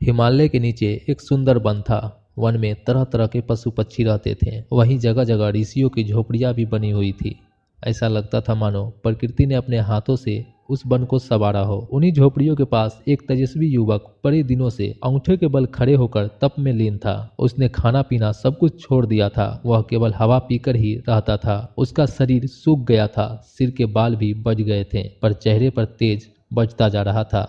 हिमालय के नीचे एक सुंदर वन था। वन में तरह तरह के पशु पक्षी रहते थे। वहीं जगह जगह ऋषियों की झोपड़ियां भी बनी हुई थी। ऐसा लगता था मानो प्रकृति ने अपने हाथों से उस वन को संवारा हो। उन्हीं झोपड़ियों के पास एक तेजस्वी युवक बड़े दिनों से अंगूठे के बल खड़े होकर तप में लीन था। उसने खाना पीना सब कुछ छोड़ दिया था। वह केवल हवा पीकर ही रहता था। उसका शरीर सूख गया था, सिर के बाल भी बच गए थे, पर चेहरे पर तेज बढ़ता जा रहा था।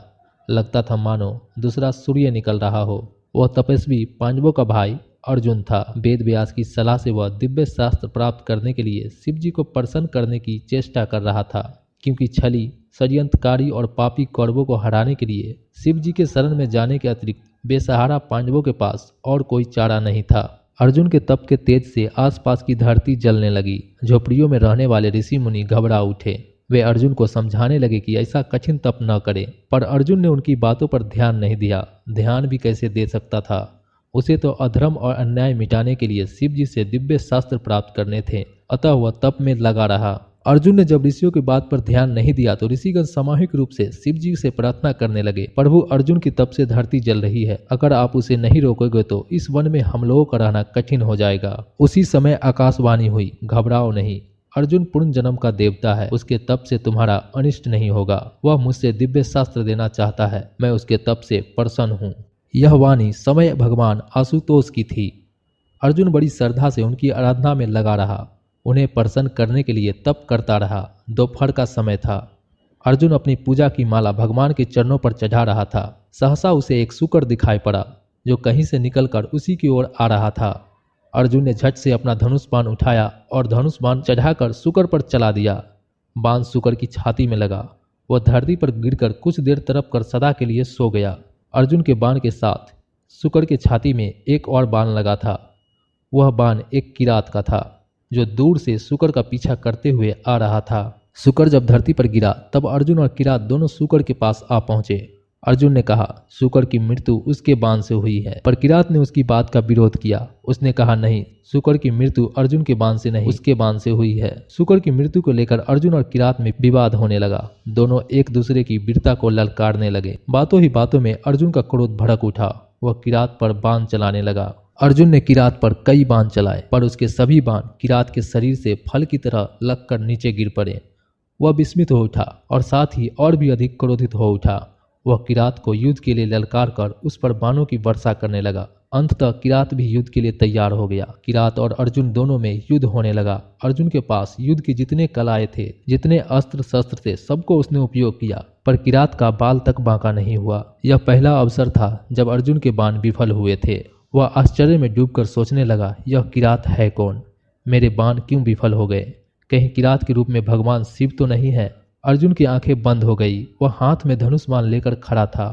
लगता था मानो दूसरा सूर्य निकल रहा हो। वह तपस्वी पांडवों का भाई अर्जुन था। वेद व्यास की सलाह से वह दिव्य शास्त्र प्राप्त करने के लिए शिव जी को प्रसन्न करने की चेष्टा कर रहा था, क्योंकि छली षड्यंत्रकारी और पापी कौरवों को हराने के लिए शिव जी के शरण में जाने के अतिरिक्त बेसहारा पांडवों के पास और कोई चारा नहीं था। अर्जुन के तप के तेज से आसपास की धरती जलने लगी। झोपड़ियों में रहने वाले ऋषि मुनि घबरा उठे। वे अर्जुन को समझाने लगे कि ऐसा कठिन तप न करे, पर अर्जुन ने उनकी बातों पर ध्यान नहीं दिया। ध्यान भी कैसे दे सकता था? उसे तो अधर्म और अन्याय मिटाने के लिए शिव जी से दिव्य शास्त्र प्राप्त करने थे। अतः वह तप में लगा रहा। अर्जुन ने जब ऋषियों की बात पर ध्यान नहीं दिया तो ऋषिगण सामूहिक रूप से शिव जी से प्रार्थना करने लगे, प्रभु अर्जुन की तप से धरती जल रही है। अगर आप उसे नहीं रोकोगे तो इस वन में हम लोगों का रहना कठिन हो जाएगा। उसी समय आकाशवाणी हुई, घबराओ नहीं, अर्जुन पूर्ण जन्म का देवता है। उसके तप से तुम्हारा अनिष्ट नहीं होगा। वह मुझसे दिव्य शास्त्र देना चाहता है। मैं उसके तप से प्रसन्न हूँ। यह वाणी समय भगवान आशुतोष की थी। अर्जुन बड़ी श्रद्धा से उनकी आराधना में लगा रहा। उन्हें प्रसन्न करने के लिए तप करता रहा। दोपहर का समय था। अर्जुन अपनी पूजा की माला भगवान के चरणों पर चढ़ा रहा था। सहसा उसे एक शूकर दिखाई पड़ा, जो कहीं से निकलकर उसी की ओर आ रहा था। अर्जुन ने झट से अपना धनुष बाण उठाया और धनुष बाण चढ़ाकर शूकर पर चला दिया। बाण शूकर की छाती में लगा। वह धरती पर गिरकर कुछ देर तड़प कर सदा के लिए सो गया। अर्जुन के बाण के साथ शूकर के छाती में एक और बाण लगा था। वह बाण एक किरात का था, जो दूर से शूकर का पीछा करते हुए आ रहा था। शूकर जब धरती पर गिरा तब अर्जुन और किरात दोनों शूकर के पास आ पहुंचे। अर्जुन ने कहा, शूकर की मृत्यु उसके बाण से हुई है, पर किरात ने उसकी बात का विरोध किया। उसने कहा, नहीं, शूकर की मृत्यु अर्जुन के बाण से नहीं, उसके बाण से हुई है। शूकर की मृत्यु को लेकर अर्जुन और किरात में विवाद होने लगा। दोनों एक दूसरे की वीरता को ललकारने लगे। बातों ही बातों में अर्जुन का क्रोध भड़क उठा। वह किरात पर बाण चलाने लगा। अर्जुन ने किरात पर कई बाण चलाए, पर उसके सभी बाण किरात के शरीर से फल की तरह लगकर नीचे गिर पड़े। वह विस्मित हो उठा और साथ ही और भी अधिक क्रोधित हो उठा। वह किरात को युद्ध के लिए ललकार कर उस पर बाणों की वर्षा करने लगा। अंततः किरात भी युद्ध के लिए तैयार हो गया। किरात और अर्जुन दोनों में युद्ध होने लगा। अर्जुन के पास युद्ध की जितने कलाएं थे, जितने अस्त्र शस्त्र थे, सबको उसने उपयोग किया, पर किरात का बाल तक बांका नहीं हुआ। यह पहला अवसर था जब अर्जुन के बाण विफल हुए थे। वह आश्चर्य में डूबकर सोचने लगा, यह किरात है कौन? मेरे बाण क्यों विफल हो गए? कहीं किरात के रूप में भगवान शिव तो नहीं है? अर्जुन की आंखें बंद हो गई। वह हाथ में धनुष बाण लेकर खड़ा था।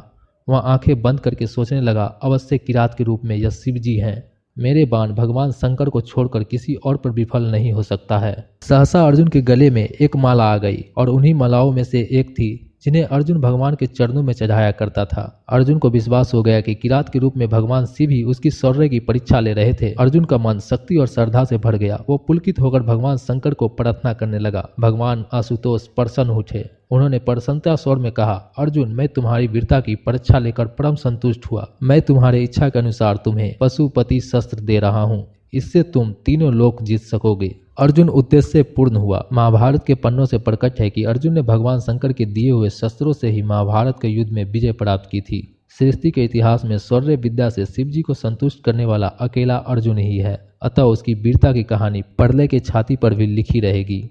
वह आंखें बंद करके सोचने लगा, अवश्य किरात के रूप में यह शिव जी हैं। मेरे बाण भगवान शंकर को छोड़कर किसी और पर विफल नहीं हो सकता है। सहसा अर्जुन के गले में एक माला आ गई और उन्हीं मालाओं में से एक थी जिन्हें अर्जुन भगवान के चरणों में चढ़ाया करता था। अर्जुन को विश्वास हो गया कि किरात के रूप में भगवान शिव ही उसकी शौर्य की परीक्षा ले रहे थे। अर्जुन का मन शक्ति और श्रद्धा से भर गया। वो पुलकित होकर भगवान शंकर को प्रार्थना करने लगा। भगवान आशुतोष प्रसन्न उठे। उन्होंने प्रसन्नता स्वर में कहा, अर्जुन, मैं तुम्हारी वीरता की परीक्षा लेकर परम संतुष्ट हुआ। मैं तुम्हारे इच्छा के अनुसार तुम्हें पशुपति शस्त्र दे रहा हूँ। इससे तुम तीनों लोक जीत सकोगे। अर्जुन उद्देश्य पूर्ण हुआ। महाभारत के पन्नों से प्रकट है कि अर्जुन ने भगवान शंकर के दिए हुए शस्त्रों से ही महाभारत के युद्ध में विजय प्राप्त की थी। सृष्टि के इतिहास में शौर्य विद्या से शिव जी को संतुष्ट करने वाला अकेला अर्जुन ही है। अतः उसकी वीरता की कहानी प्रलय के छाती पर भी लिखी रहेगी।